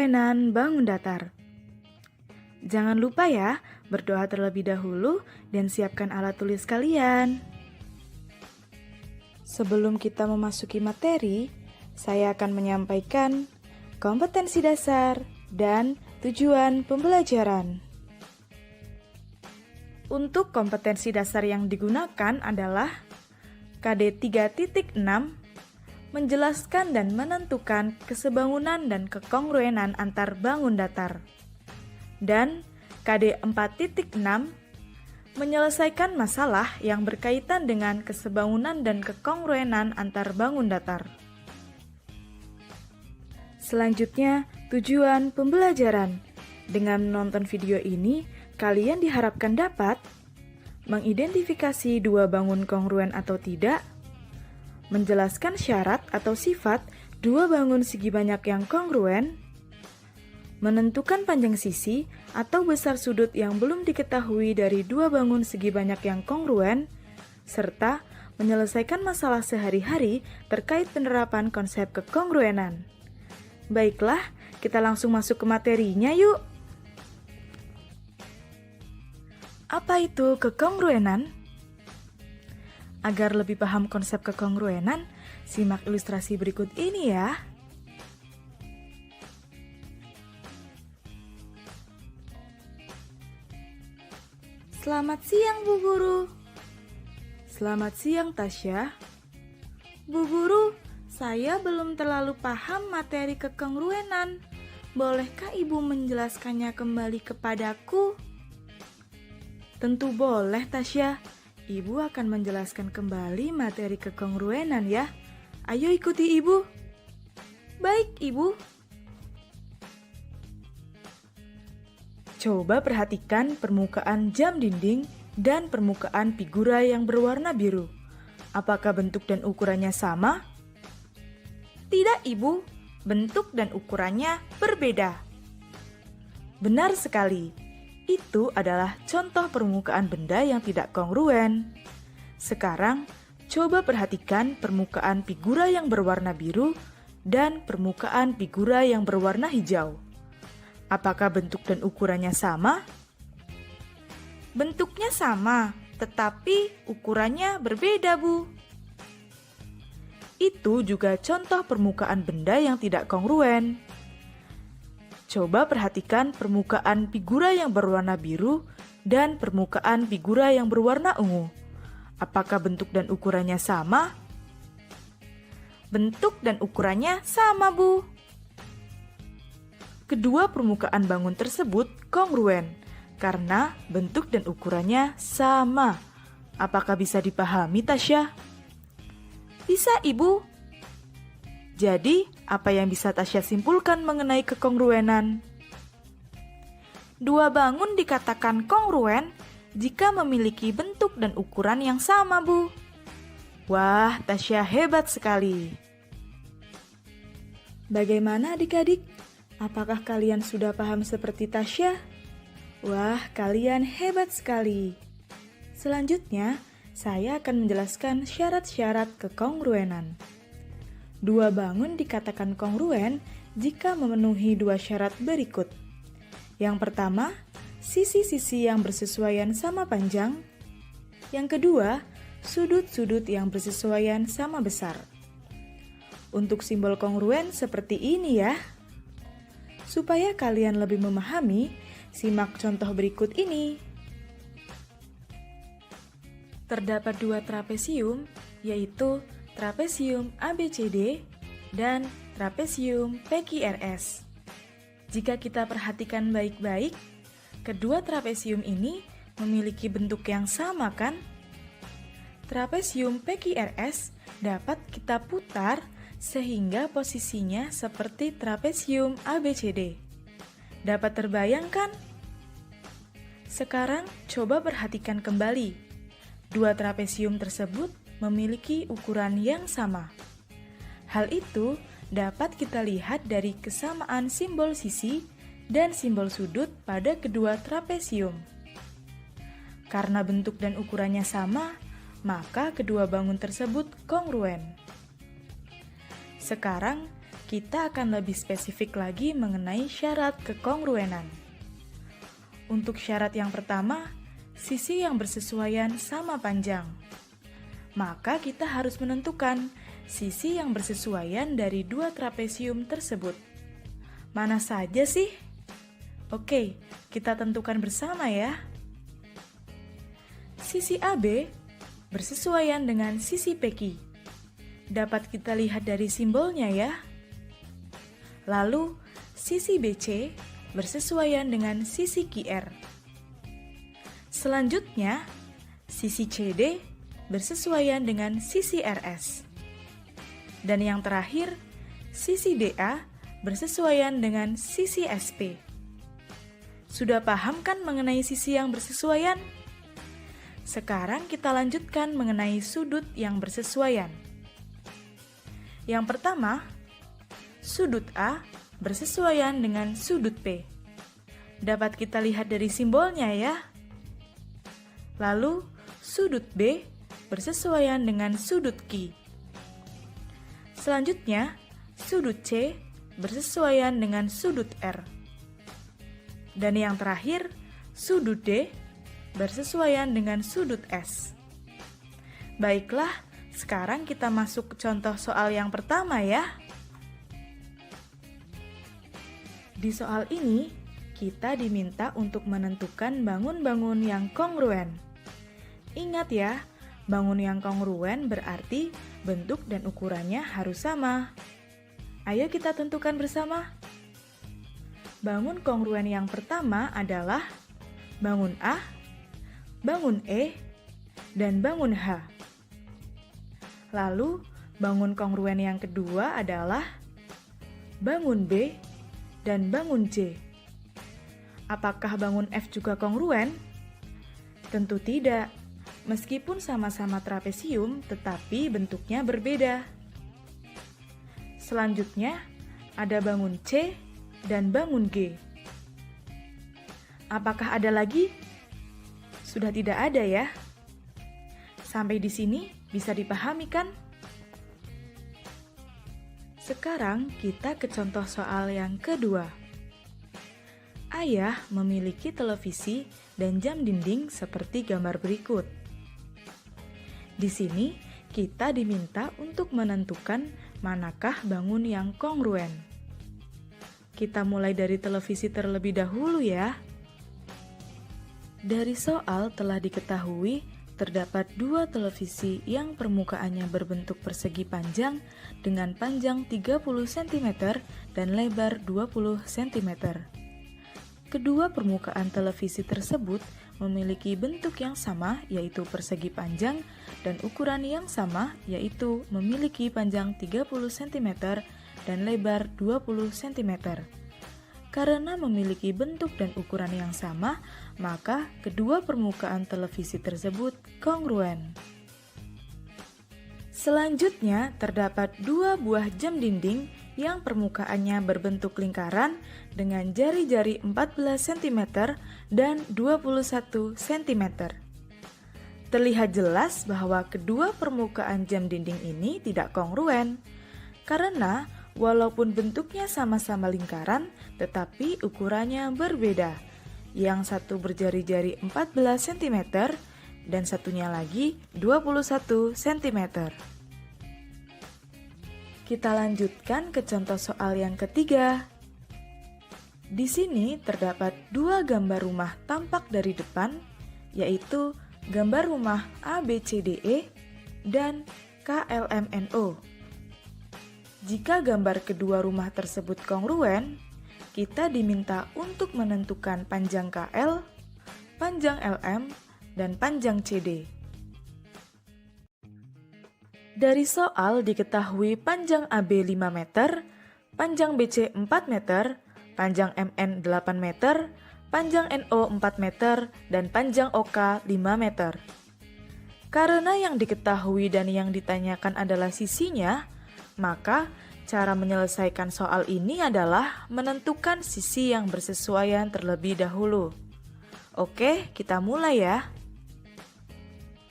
Kekongruenan bangun datar. Jangan lupa ya, berdoa terlebih dahulu dan siapkan alat tulis kalian. Sebelum kita memasuki materi, saya akan menyampaikan kompetensi dasar dan tujuan pembelajaran. Untuk kompetensi dasar yang digunakan adalah KD 3.6, menjelaskan dan menentukan kesebangunan dan kekongruenan antar bangun datar. Dan KD 4.6, menyelesaikan masalah yang berkaitan dengan kesebangunan dan kekongruenan antar bangun datar. Selanjutnya, tujuan pembelajaran. Dengan menonton video ini, kalian diharapkan dapat mengidentifikasi dua bangun kongruen atau tidak, menjelaskan syarat atau sifat dua bangun segi banyak yang kongruen, menentukan panjang sisi atau besar sudut yang belum diketahui dari dua bangun segi banyak yang kongruen, serta menyelesaikan masalah sehari-hari terkait penerapan konsep kekongruenan. Baiklah, kita langsung masuk ke materinya yuk. Apa itu kekongruenan? Agar lebih paham konsep kekongruenan, simak ilustrasi berikut ini ya. Selamat siang, Bu Guru. Selamat siang, Tasya. Bu Guru, saya belum terlalu paham materi kekongruenan. Bolehkah Ibu menjelaskannya kembali kepadaku? Tentu boleh, Tasya. Ibu akan menjelaskan kembali materi kekongruenan ya. Ayo ikuti Ibu. Baik, Ibu. Coba perhatikan permukaan jam dinding dan permukaan figura yang berwarna biru. Apakah bentuk dan ukurannya sama? Tidak, Ibu. Bentuk dan ukurannya berbeda. Benar sekali. Itu adalah contoh permukaan benda yang tidak kongruen. Sekarang, coba perhatikan permukaan figura yang berwarna biru dan permukaan figura yang berwarna hijau. Apakah bentuk dan ukurannya sama? Bentuknya sama, tetapi ukurannya berbeda, Bu. Itu juga contoh permukaan benda yang tidak kongruen. Coba perhatikan permukaan figura yang berwarna biru dan permukaan figura yang berwarna ungu. Apakah bentuk dan ukurannya sama? Bentuk dan ukurannya sama, Bu. Kedua permukaan bangun tersebut kongruen karena bentuk dan ukurannya sama. Apakah bisa dipahami, Tasya? Bisa, Ibu. Jadi, apa yang bisa Tasya simpulkan mengenai kekongruenan? Dua bangun dikatakan kongruen jika memiliki bentuk dan ukuran yang sama, Bu. Wah, Tasya hebat sekali. Bagaimana adik-adik? Apakah kalian sudah paham seperti Tasya? Wah, kalian hebat sekali. Selanjutnya, saya akan menjelaskan syarat-syarat kekongruenan. Dua bangun dikatakan kongruen jika memenuhi dua syarat berikut. Yang pertama, sisi-sisi yang bersesuaian sama panjang. Yang kedua, sudut-sudut yang bersesuaian sama besar. Untuk simbol kongruen seperti ini ya. Supaya kalian lebih memahami, simak contoh berikut ini. Terdapat dua trapesium, yaitu trapesium ABCD dan trapesium PQRS. Jika kita perhatikan baik-baik, kedua trapesium ini memiliki bentuk yang sama kan? Trapesium PQRS dapat kita putar sehingga posisinya seperti trapesium ABCD. Dapat terbayangkan? Sekarang coba perhatikan kembali. Dua trapesium tersebut memiliki ukuran yang sama. Hal itu dapat kita lihat dari kesamaan simbol sisi dan simbol sudut pada kedua trapesium. Karena bentuk dan ukurannya sama, maka kedua bangun tersebut kongruen. Sekarang kita akan lebih spesifik lagi mengenai syarat kekongruenan. Untuk syarat yang pertama, sisi yang bersesuaian sama panjang. Maka kita harus menentukan sisi yang bersesuaian dari dua trapesium tersebut. Mana saja sih? Oke, kita tentukan bersama ya. Sisi AB bersesuaian dengan sisi PQ. Dapat kita lihat dari simbolnya ya. Lalu, sisi BC bersesuaian dengan sisi QR. Selanjutnya, sisi CD bersesuaian dengan sisi RS. Dan yang terakhir, sisi DA bersesuaian dengan sisi SP. Sudah paham kan mengenai sisi yang bersesuaian? Sekarang kita lanjutkan mengenai sudut yang bersesuaian. Yang pertama, sudut A bersesuaian dengan sudut P. Dapat kita lihat dari simbolnya ya. Lalu, sudut B bersesuaian dengan sudut Q. Selanjutnya, sudut C bersesuaian dengan sudut R. Dan yang terakhir, sudut D bersesuaian dengan sudut S. Baiklah, sekarang kita masuk ke contoh soal yang pertama ya. Di soal ini, kita diminta untuk menentukan bangun-bangun yang kongruen. Ingat ya, bangun yang kongruen berarti bentuk dan ukurannya harus sama. Ayo kita tentukan bersama. Bangun kongruen yang pertama adalah bangun A, bangun E, dan bangun H. Lalu, bangun kongruen yang kedua adalah bangun B dan bangun C. Apakah bangun F juga kongruen? Tentu tidak. Meskipun sama-sama trapesium, tetapi bentuknya berbeda. Selanjutnya, ada bangun C dan bangun G. Apakah ada lagi? Sudah tidak ada ya. Sampai di sini bisa dipahami kan? Sekarang kita ke contoh soal yang kedua. Ayah memiliki televisi dan jam dinding seperti gambar berikut. Di sini, kita diminta untuk menentukan manakah bangun yang kongruen. Kita mulai dari televisi terlebih dahulu ya. Dari soal telah diketahui terdapat dua televisi yang permukaannya berbentuk persegi panjang dengan panjang 30 cm dan lebar 20 cm. Kedua permukaan televisi tersebut memiliki bentuk yang sama, yaitu persegi panjang, dan ukuran yang sama, yaitu memiliki panjang 30 cm dan lebar 20 cm. Karena memiliki bentuk dan ukuran yang sama, maka kedua permukaan televisi tersebut kongruen. Selanjutnya, terdapat dua buah jam dinding yang permukaannya berbentuk lingkaran dengan jari-jari 14 cm dan 21 cm. Terlihat jelas bahwa kedua permukaan jam dinding ini tidak kongruen, karena walaupun bentuknya sama-sama lingkaran, tetapi ukurannya berbeda. Yang satu berjari-jari 14 cm dan satunya lagi 21 cm. Kita lanjutkan ke contoh soal yang ketiga. Di sini terdapat dua gambar rumah tampak dari depan, yaitu gambar rumah ABCDE dan KLMNO. Jika gambar kedua rumah tersebut kongruen, kita diminta untuk menentukan panjang KL, panjang LM, dan panjang CD. Dari soal diketahui panjang AB 5 meter, panjang BC 4 meter, panjang MN 8 meter, panjang NO 4 meter, dan panjang OK 5 meter. Karena yang diketahui dan yang ditanyakan adalah sisinya, maka cara menyelesaikan soal ini adalah menentukan sisi yang bersesuaian terlebih dahulu. Oke, kita mulai ya.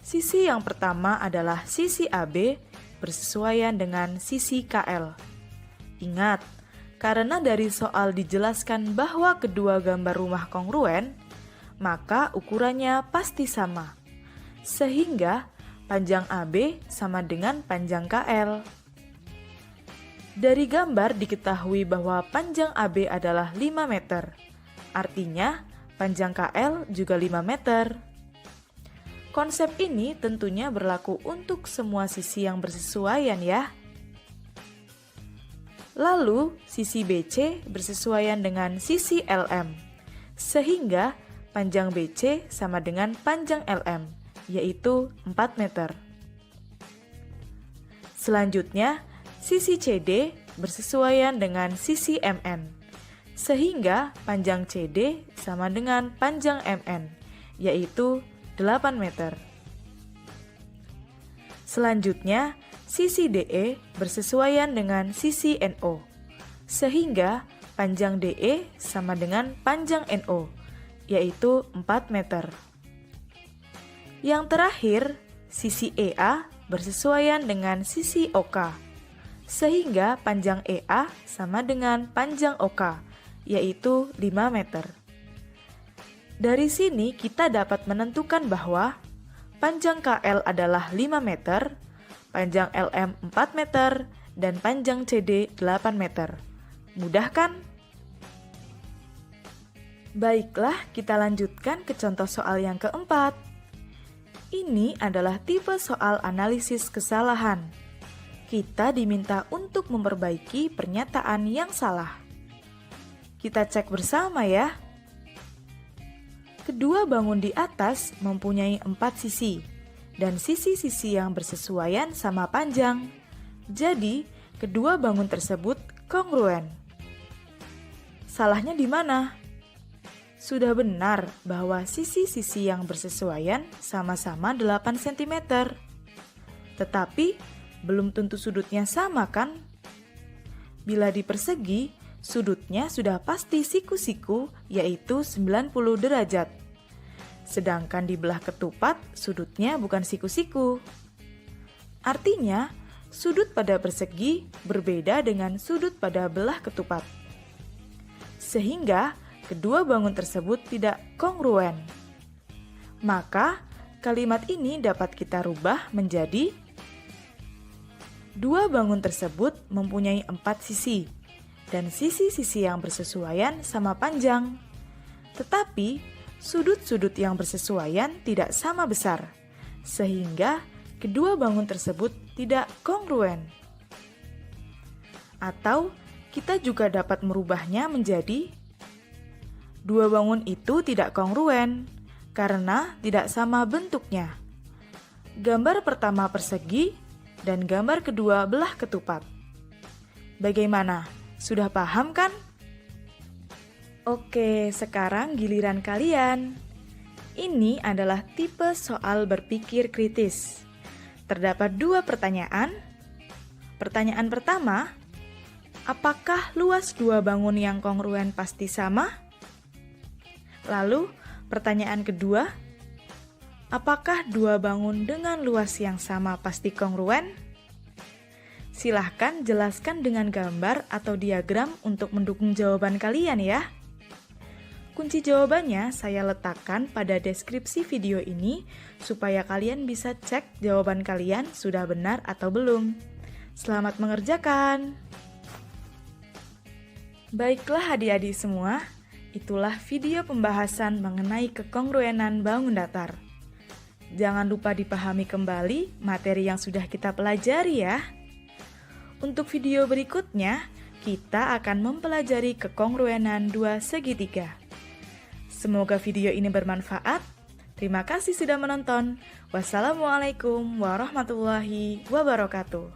Sisi yang pertama adalah sisi AB bersesuaian dengan sisi KL. Ingat, karena dari soal dijelaskan bahwa kedua gambar rumah kongruen, maka ukurannya pasti sama. Sehingga panjang AB sama dengan panjang KL. Dari gambar diketahui bahwa panjang AB adalah 5 meter. Artinya, panjang KL juga 5 meter. Konsep ini tentunya berlaku untuk semua sisi yang bersesuaian ya. Lalu, sisi BC bersesuaian dengan sisi LM, sehingga panjang BC sama dengan panjang LM, yaitu 4 meter. Selanjutnya, sisi CD bersesuaian dengan sisi MN, sehingga panjang CD sama dengan panjang MN, yaitu 8 meter. Selanjutnya, sisi DE bersesuaian dengan sisi NO, sehingga panjang DE sama dengan panjang NO, yaitu 4 meter. Yang terakhir, sisi EA bersesuaian dengan sisi OK, sehingga panjang EA sama dengan panjang OK, yaitu 5 meter. Dari sini kita dapat menentukan bahwa panjang KL adalah 5 meter, panjang LM 4 meter, dan panjang CD 8 meter. Mudah kan? Baiklah, kita lanjutkan ke contoh soal yang keempat. Ini adalah tipe soal analisis kesalahan. Kita diminta untuk memperbaiki pernyataan yang salah. Kita cek bersama ya. Kedua bangun di atas mempunyai 4 sisi, dan sisi-sisi yang bersesuaian sama panjang. Jadi, kedua bangun tersebut kongruen. Salahnya di mana? Sudah benar bahwa sisi-sisi yang bersesuaian sama-sama 8 cm. Tetapi, belum tentu sudutnya sama kan? Bila dipersegi, sudutnya sudah pasti siku-siku, yaitu 90 derajat. Sedangkan di belah ketupat, sudutnya bukan siku-siku. Artinya, sudut pada persegi berbeda dengan sudut pada belah ketupat. Sehingga, kedua bangun tersebut tidak kongruen. Maka, kalimat ini dapat kita rubah menjadi dua bangun tersebut mempunyai 4 sisi, dan sisi-sisi yang bersesuaian sama panjang. Tetapi, sudut-sudut yang bersesuaian tidak sama besar, sehingga kedua bangun tersebut tidak kongruen. Atau, kita juga dapat merubahnya menjadi dua bangun itu tidak kongruen, karena tidak sama bentuknya. Gambar pertama persegi, dan gambar kedua belah ketupat. Bagaimana? Sudah paham kan? Oke, sekarang giliran kalian. Ini adalah tipe soal berpikir kritis. Terdapat 2 pertanyaan. Pertanyaan pertama, apakah luas 2 bangun yang kongruen pasti sama? Lalu, pertanyaan kedua, apakah 2 bangun dengan luas yang sama pasti kongruen? Silahkan jelaskan dengan gambar atau diagram untuk mendukung jawaban kalian ya. Kunci jawabannya saya letakkan pada deskripsi video ini supaya kalian bisa cek jawaban kalian sudah benar atau belum. Selamat mengerjakan! Baiklah adik-adik semua, itulah video pembahasan mengenai kekongruenan bangun datar. Jangan lupa dipahami kembali materi yang sudah kita pelajari ya. Untuk video berikutnya, kita akan mempelajari kekongruenan 2 segitiga. Semoga video ini bermanfaat. Terima kasih sudah menonton. Wassalamualaikum warahmatullahi wabarakatuh.